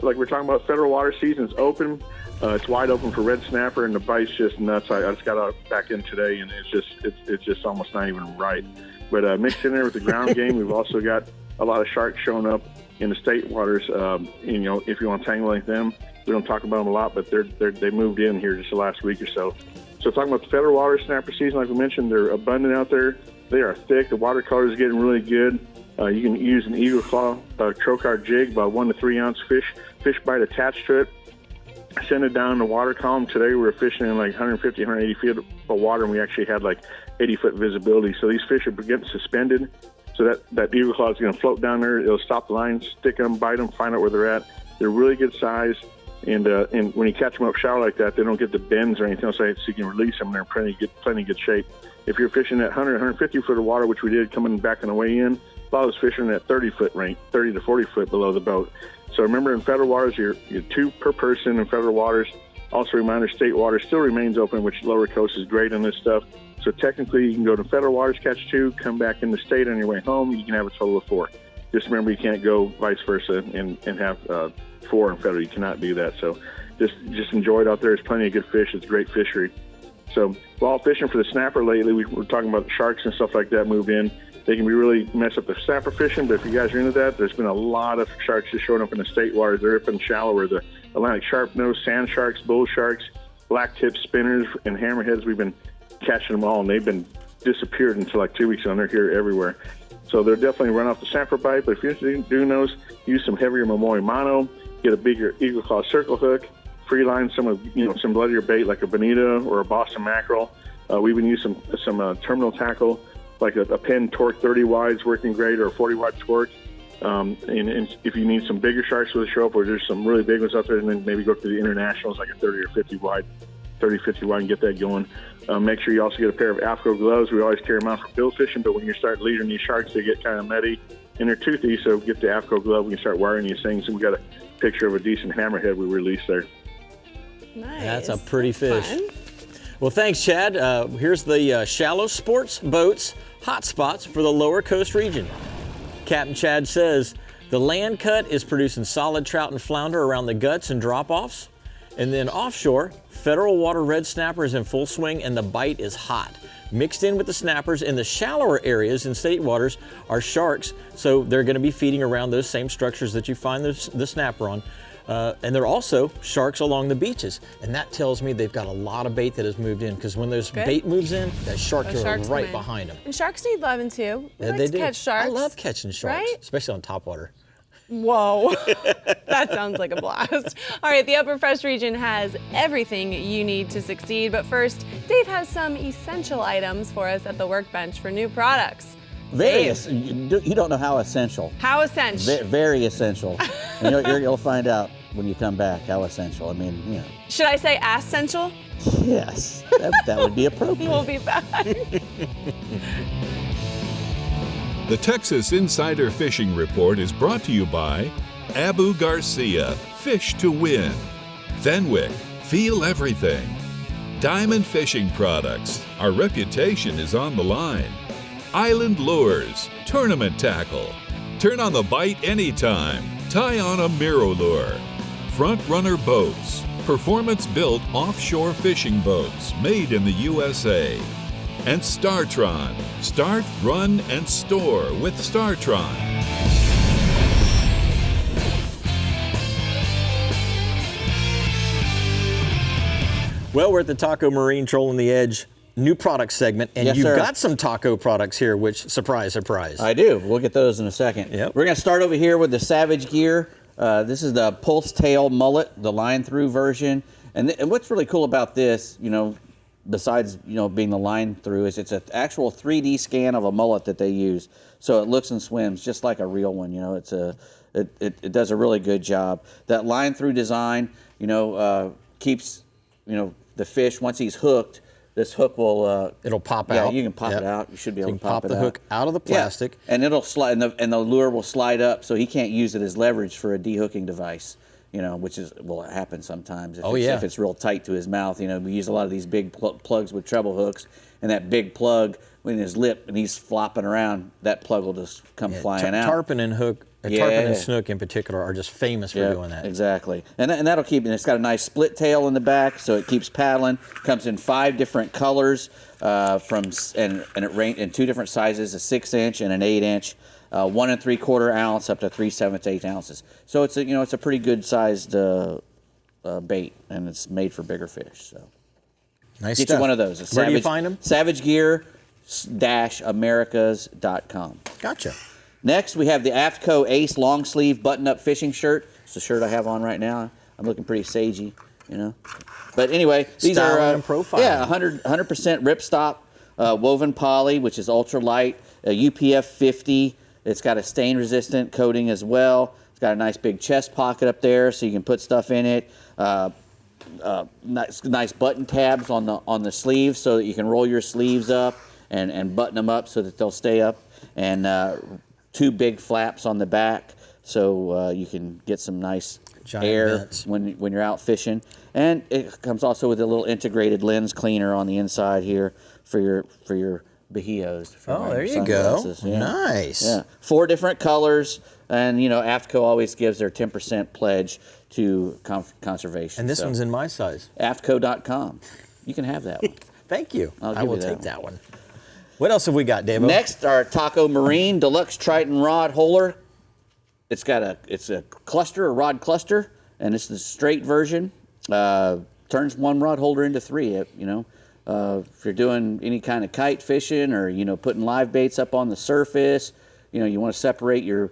like we're talking about, federal water season's open. It's wide open for red snapper, and the bite's just nuts. I just got out back in today, and it's just almost not even right. But mixed in there with the ground game, we've also got a lot of sharks showing up in the state waters. If you want to tangle like them, we don't talk about them a lot, but they moved in here just the last week or so. So talking about the federal water snapper season, like we mentioned, they're abundant out there. They are thick. The watercolor is getting really good. You can use an eagle claw trocar jig, about 1 to 3 ounce fish bite attached to it. Send it down the water column. Today we were fishing in like 150, 180 feet of water, and we actually had like 80-foot visibility. So these fish are getting suspended. So that eagle claw is going to float down there. It'll stop the line, stick them, bite them, find out where they're at. They're really good size, and when you catch them up shallow like that, they don't get the bends or anything else, so you can release them. They're in plenty good shape. If you're fishing at 100, 150 foot of water, which we did coming back on the way in, a lot of those fish are in that 30-foot range, 30 to 40 foot below the boat. So remember, in federal waters, you're 2 per person in federal waters. Also, reminder, state water still remains open, which lower coast is great on this stuff. So technically, you can go to federal waters, catch 2, come back in the state on your way home. You can have a total of 4. Just remember, you can't go vice versa and have 4 in federal. You cannot do that. So just enjoy it out there. There's plenty of good fish. It's a great fishery. So while fishing for the snapper lately, we're talking about sharks and stuff like that move in. They can really mess up the snapper fishing, but if you guys are into that, there's been a lot of sharks just showing up in the state waters. They're up and shallower. The Atlantic sharp-nosed sand sharks, bull sharks, black-tip spinners, and hammerheads, we've been catching them all, and they've been disappeared until like 2 weeks ago, and they're here everywhere. So they're definitely run off the snapper bite, but if you're interested in doing those, use some heavier Momoi mono, get a bigger eagle claw circle hook, free line some bloodier bait like a bonita or a Boston mackerel. We've been using some terminal tackle, like a Penn Torque 30 wide's working great, or a 40 wide Torque. And if you need some bigger sharks with a show up, or there's some really big ones out there, and then maybe go to the internationals, like a 30 or 50 wide, and get that going. Make sure you also get a pair of AFCO gloves. We always carry them out for bill fishing, but when you start leading these sharks, they get kind of nutty and they're toothy, so get the AFCO glove. We can start wiring these things, and we got a picture of a decent hammerhead we released there. Nice. That's a pretty fish. Fun. Well, thanks, Chad. Here's the shallow sports boats hotspots for the lower coast region. Captain Chad says the land cut is producing solid trout and flounder around the guts and drop-offs. And then offshore, federal water red snapper is in full swing and the bite is hot. Mixed in with the snappers in the shallower areas in state waters are sharks, so they're going to be feeding around those same structures that you find the snapper on. And there are also sharks along the beaches, and that tells me they've got a lot of bait that has moved in, because when those bait moves in, that shark goes right behind them. And sharks need loving too. We like they to do. catch sharks. I love catching sharks, right? especially on topwater. Whoa, that sounds like a blast. All right, the Upper Fresh region has everything you need to succeed. But first, Dave has some essential items for us at the workbench for new products. You don't know how essential. How essential? Very essential. And you'll find out when you come back how essential. I mean, you know. Should I say essential? Yes, that would be appropriate. We'll be back. The Texas Insider Fishing Report is brought to you by Abu Garcia, Fish to Win, Fenwick, Feel Everything, Diamond Fishing Products, our reputation is on the line, Island Lures, Tournament Tackle, turn on the bite anytime, tie on a Miro Lure, Front Runner Boats, performance-built offshore fishing boats made in the USA, and StarTron. Start, run, and store with StarTron. Well, we're at the Taco Marine Trolling the Edge new product segment, and yes, you've sir. got some taco products here, which, surprise, surprise. I do. We'll get those in a second. Yep. We're going to start over here with the Savage Gear. This is the Pulse Tail Mullet, the line-through version. And what's really cool about this, besides being the line-through, is it's an actual 3D scan of a mullet that they use. So it looks and swims just like a real one. It does a really good job. That line-through design, keeps the fish, once he's hooked, this hook will it'll pop yeah, out. you can pop it out. You should be able to pop it the out. hook out of the plastic. Yeah. And it'll slide, and the lure will slide up, so he can't use it as leverage for a dehooking device. Which will happen sometimes if it's real tight to his mouth. We use a lot of these big plugs with treble hooks, and that big plug in his lip, and he's flopping around, that plug will just come flying out. Tarpon and hook, tarpon and snook in particular are just famous for doing that. Exactly. And that'll keep, and it's got a nice split tail in the back, so it keeps paddling. Comes in 5 different colors, and it range in 2 different sizes, a 6-inch and an 8-inch. 1 3/4 ounce up to 3 7/8 ounces. So it's a pretty good sized bait, and it's made for bigger fish. So nice get stuff. you one of those. Where do you find them? SavageGear-Americas.com. Gotcha. Next, we have the AFTCO Ace long sleeve button up fishing shirt. It's the shirt I have on right now. I'm looking pretty sagey, But anyway, these Style are and profile. 100% ripstop woven poly, which is ultra light, UPF 50. It's got a stain resistant coating as well. It's got a nice big chest pocket up there, so you can put stuff in it. Nice button tabs on the sleeves, so that you can roll your sleeves up and button them up so that they'll stay up. And 2 big flaps on the back, so you can get some nice Giant air vents. when you're out fishing. And it comes also with a little integrated lens cleaner on the inside here for your Bahios. Oh, there you go. Yeah. Nice. Yeah. 4 different colors, and AFTCO always gives their 10% pledge to conservation. And this one's in my size. AFTCO.com. You can have that one. Thank you. I'll I give will you take that one. What else have we got, Davo? Next, our Taco Marine Deluxe Triton Rod Holder. It's a cluster, a rod cluster, and it's the straight version. Turns 1 rod holder into 3. If you're doing any kind of kite fishing or putting live baits up on the surface, you want to separate your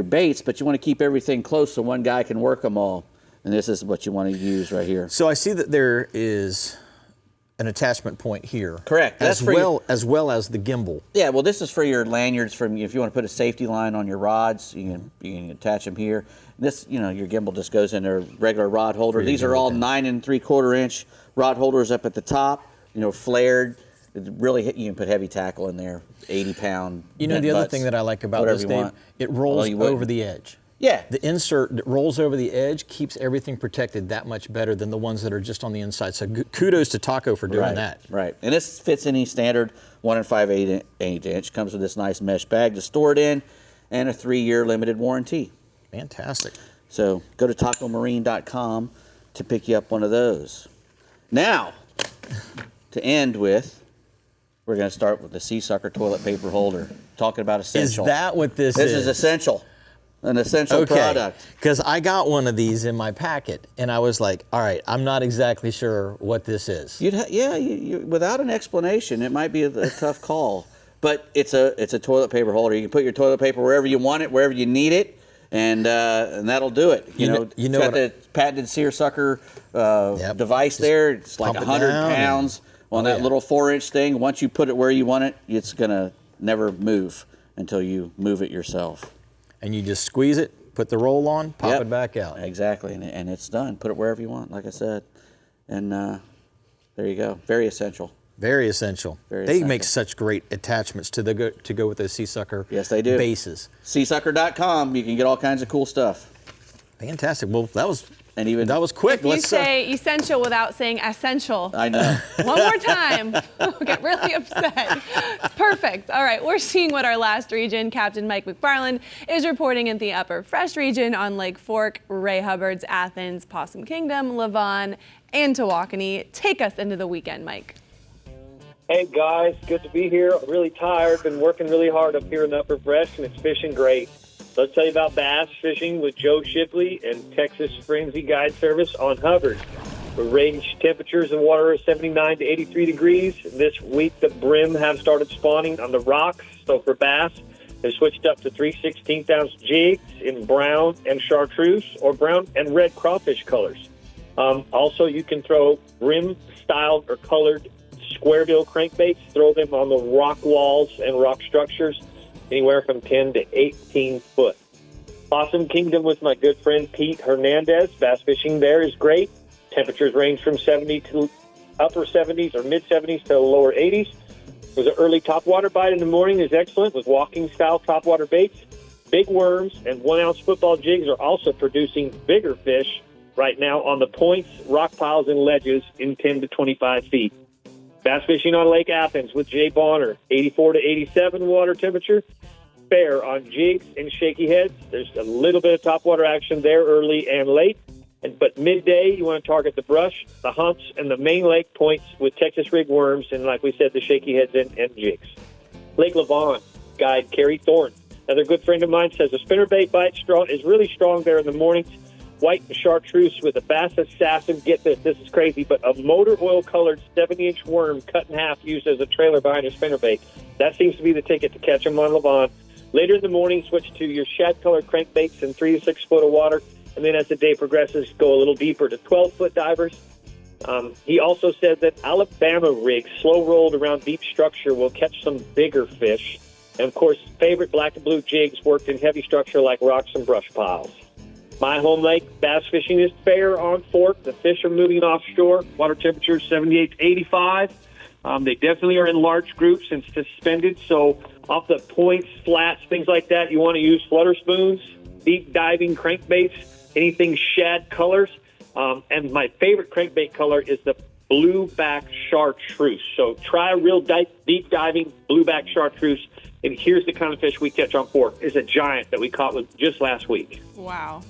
baits, but you want to keep everything close so one guy can work them all. And this is what you want to use right here. So I see that there is an attachment point here. Correct. As well as the gimbal. Yeah, well, this is for your lanyards. If you want to put a safety line on your rods, you can attach them here. This, your gimbal just goes in a regular rod holder. These are all 9 3/4 inch rod holders up at the top. Flared. You can put heavy tackle in there, 80-pound. The other thing that I like about this, Dave, it rolls over the edge. Yeah. The insert that rolls over the edge keeps everything protected that much better than the ones that are just on the inside. So kudos to Taco for doing that. Right. And this fits any standard 1 5/8 inch. Comes with this nice mesh bag to store it in, and a 3-year limited warranty. Fantastic. So go to tacomarine.com to pick you up one of those. Now, to end with, we're going to start with the Sea Sucker toilet paper holder. Talking about essential. Is that what this is? This is essential. An essential product. Because I got one of these in my packet, and I was like, all right, I'm not exactly sure what this is. Without an explanation, it might be a tough call. But it's a toilet paper holder. You can put your toilet paper wherever you want it, wherever you need it, and that'll do it. It's got the patented seersucker device there. It's like 100 pounds on that little 4-inch thing. Once you put it where you want it, it's gonna never move until you move it yourself. And you just squeeze it, put the roll on, pop it back out. Exactly, and it's done. Put it wherever you want, like I said. And there you go. Very essential. Very essential. Very they essential. make such great attachments to go with those Sea Sucker Yes, they do. bases. SeaSucker.com. You can get all kinds of cool stuff. Fantastic. Well, that was quick. You say essential without saying essential. I know. One more time. I'll get really upset. It's perfect. All right, we're seeing what our last region, Captain Mike McFarland, is reporting in the Upper Fresh region on Lake Fork, Ray Hubbard's Athens, Possum Kingdom, Lavon, and Tawakoni. Take us into the weekend, Mike. Hey guys, good to be here. I'm really tired. Been working really hard up here in the Upper Fresh, and it's fishing great. Let's tell you about bass fishing with Joe Shipley and Texas Frenzy Guide Service on Hubbard. The range temperatures in water are 79 to 83 degrees. This week, the brim have started spawning on the rocks. So for bass, they switched up to 3/16-ounce jigs in brown and chartreuse or brown and red crawfish colors. Also, you can throw brim-styled or colored square bill crankbaits, throw them on the rock walls and rock structures, anywhere from 10 to 18 foot. Possum Kingdom with my good friend Pete Hernandez. Bass fishing there is great. Temperatures range from 70 to upper 70s or mid 70s to lower 80s. With an early topwater bite in the morning is excellent with walking style topwater baits. Big worms and 1 ounce football jigs are also producing bigger fish right now on the points, rock piles, and ledges in 10 to 25 feet. Bass fishing on Lake Athens with Jay Bonner, 84 to 87 water temperature. Fair on jigs and shaky heads. There's a little bit of topwater action there early and late. But midday, you want to target the brush, the humps, and the main lake points with Texas rig worms and, like we said, the shaky heads and jigs. Lake Levon, guide Kerry Thorne. Another good friend of mine says a spinnerbait bite is really strong there in the mornings. White chartreuse with a bass assassin. Get this is crazy, but a motor oil colored 70-inch worm cut in half used as a trailer behind a spinnerbait. That seems to be the ticket to catch them on Levon. Later in the morning, switch to your shad colored crankbaits in 3 to 6 foot of water. And then as the day progresses, go a little deeper to 12-foot divers. He also said that Alabama rigs, slow rolled around deep structure, will catch some bigger fish. And, of course, favorite black and blue jigs worked in heavy structure like rocks and brush piles. My home lake bass fishing is fair on Fork. The fish are moving offshore. Water temperature 78 to 85. They definitely are in large groups and suspended. So off the points, flats, things like that, you want to use flutter spoons, deep diving crankbaits, anything shad colors. And my favorite crankbait color is the blueback chartreuse. So try a real deep diving blueback chartreuse. And here's the kind of fish we catch on Fork. It's a giant that we caught with just last week. Wow.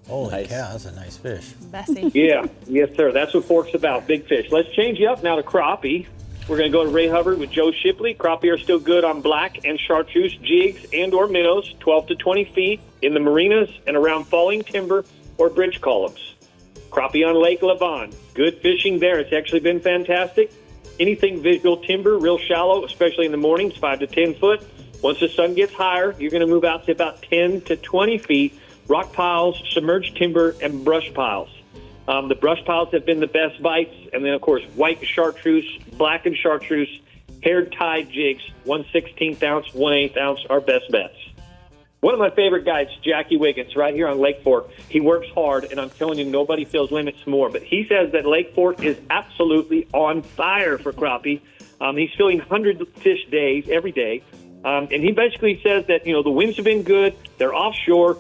Holy Nice. cow, that's a nice fish. Bessie. Yeah, yes, sir. That's what Fork's about, big fish. Let's change you up now to crappie. We're going to go to Ray Hubbard with Joe Shipley. Crappie are still good on black and chartreuse jigs and or minnows, 12 to 20 feet in the marinas and around falling timber or bridge columns. Crappie on Lake Levon. Good fishing there. It's actually been fantastic. Anything visual timber, real shallow, especially in the mornings, 5 to 10 foot. Once the sun gets higher, you're going to move out to about 10 to 20 feet. Rock piles, submerged timber, and brush piles. The brush piles have been the best bites. And then, of course, white chartreuse, black and chartreuse, haired tied jigs, 1/16 ounce, 1/8 ounce are best bets. One of my favorite guides, Jackie Wiggins, right here on Lake Fork. He works hard, and I'm telling you, nobody feels limits more. But he says that Lake Fork is absolutely on fire for crappie. He's filling 100 fish days every day. And he basically says that, the winds have been good. They're offshore.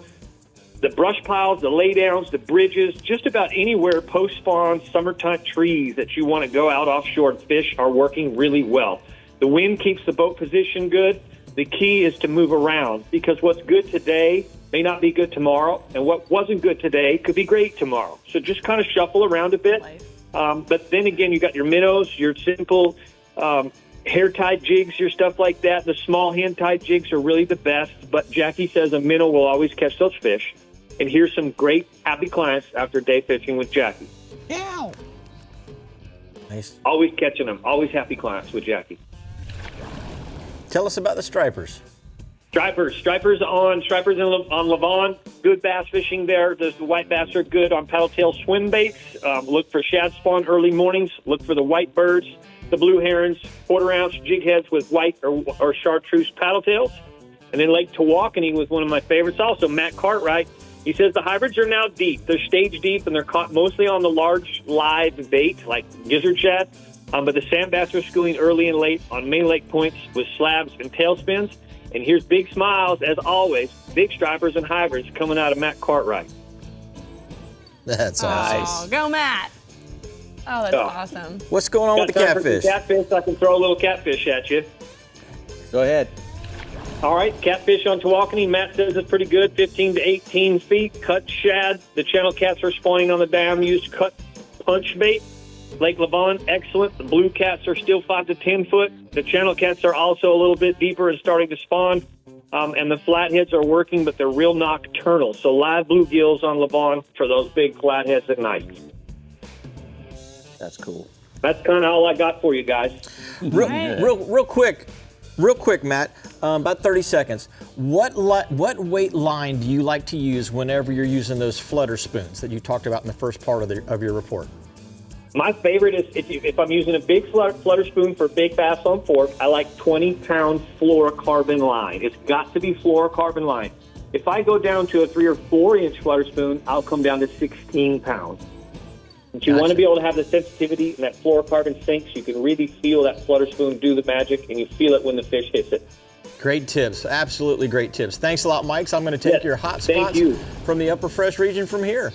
The brush piles, the laydowns, the bridges, just about anywhere post-spawn, summertime trees that you want to go out offshore and fish are working really well. The wind keeps the boat position good. The key is to move around because what's good today may not be good tomorrow, and what wasn't good today could be great tomorrow. So just kind of shuffle around a bit. But then again, you got your minnows, your simple hair-tied jigs, your stuff like that. The small hand-tied jigs are really the best, but Jackie says a minnow will always catch those fish. And here's some great happy clients after day fishing with Jackie. Yeah. Nice. Always catching them. Always happy clients with Jackie. Tell us about the stripers. Stripers on Levon. Good bass fishing there. The white bass are good on paddle-tail swim baits. Look for shad spawn early mornings. Look for the white birds, the blue herons, quarter-ounce jig heads with white or chartreuse paddle tails. And then Lake Tawakoni was one of my favorites also, Matt Cartwright. He says the hybrids are now deep. They're stage deep, and they're caught mostly on the large live bait like gizzard shad. But the sand bass are schooling early and late on main lake points with slabs and tailspins. And here's big smiles, as always, big stripers and hybrids coming out of Matt Cartwright. That's Oh, nice. go Matt. Oh, that's awesome. What's going on with the Got time for some catfish? Catfish, I can throw a little catfish at you. Go ahead. All right, catfish on Tawakoni. Matt says it's pretty good, 15 to 18 feet. Cut shad. The channel cats are spawning on the dam. Used cut punch bait. Lake Levon, excellent. The blue cats are still 5 to 10 foot. The channel cats are also a little bit deeper and starting to spawn. And the flatheads are working, but they're real nocturnal. So live bluegills on Levon for those big flatheads at night. That's cool. That's kind of all I got for you guys. Real quick, Matt. About 30 seconds. What weight line do you like to use whenever you're using those flutter spoons that you talked about in the first part of your report? My favorite is if I'm using a big flutter spoon for big bass on Fork, I like 20-pound fluorocarbon line. It's got to be fluorocarbon line. If I go down to a 3 or 4 inch flutter spoon, I'll come down to 16 pounds. But you want to be able to have the sensitivity and that fluorocarbon sink so you can really feel that flutter spoon do the magic, and you feel it when the fish hits it. Great tips. Absolutely great tips. Thanks a lot, Mike. So I'm going to take your hot spots from the upper fresh region from here.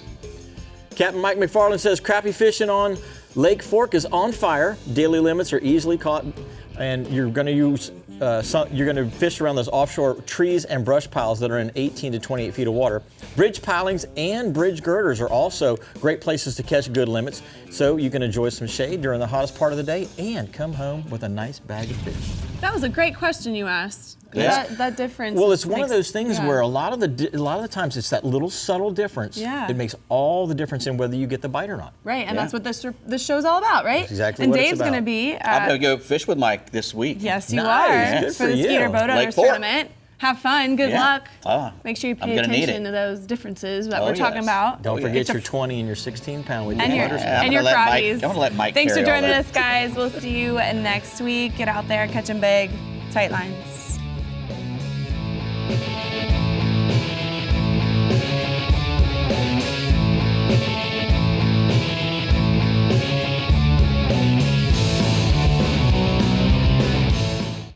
Captain Mike McFarland says crappie fishing on Lake Fork is on fire. Daily limits are easily caught, and you're going to use you're going to fish around those offshore trees and brush piles that are in 18 to 28 feet of water. Bridge pilings and bridge girders are also great places to catch good limits, so you can enjoy some shade during the hottest part of the day and come home with a nice bag of fish. That was a great question you asked. Yeah. That difference. Well, it's one of those things where a lot of the times it's that little subtle difference. Yeah. It makes all the difference in whether you get the bite or not. Right, and that's what this show's all about, right? That's exactly and what Dave's it's about. going to be. I'm going to go fish with Mike this week. Yes, you Nice. are. Good for the for you. Skeeter Boat Lake Owners Fork. Tournament. Have fun. Good luck. Make sure you pay I'm gonna need attention it. to those differences that Oh, we're talking yes. about. Don't forget It's a your 20 and your 16-pound with and your your, butters. and your froggies. I'm going to let Mike Thanks for carry all joining that. us, guys. We'll see you next week. Get out there, catch them big. Tight lines.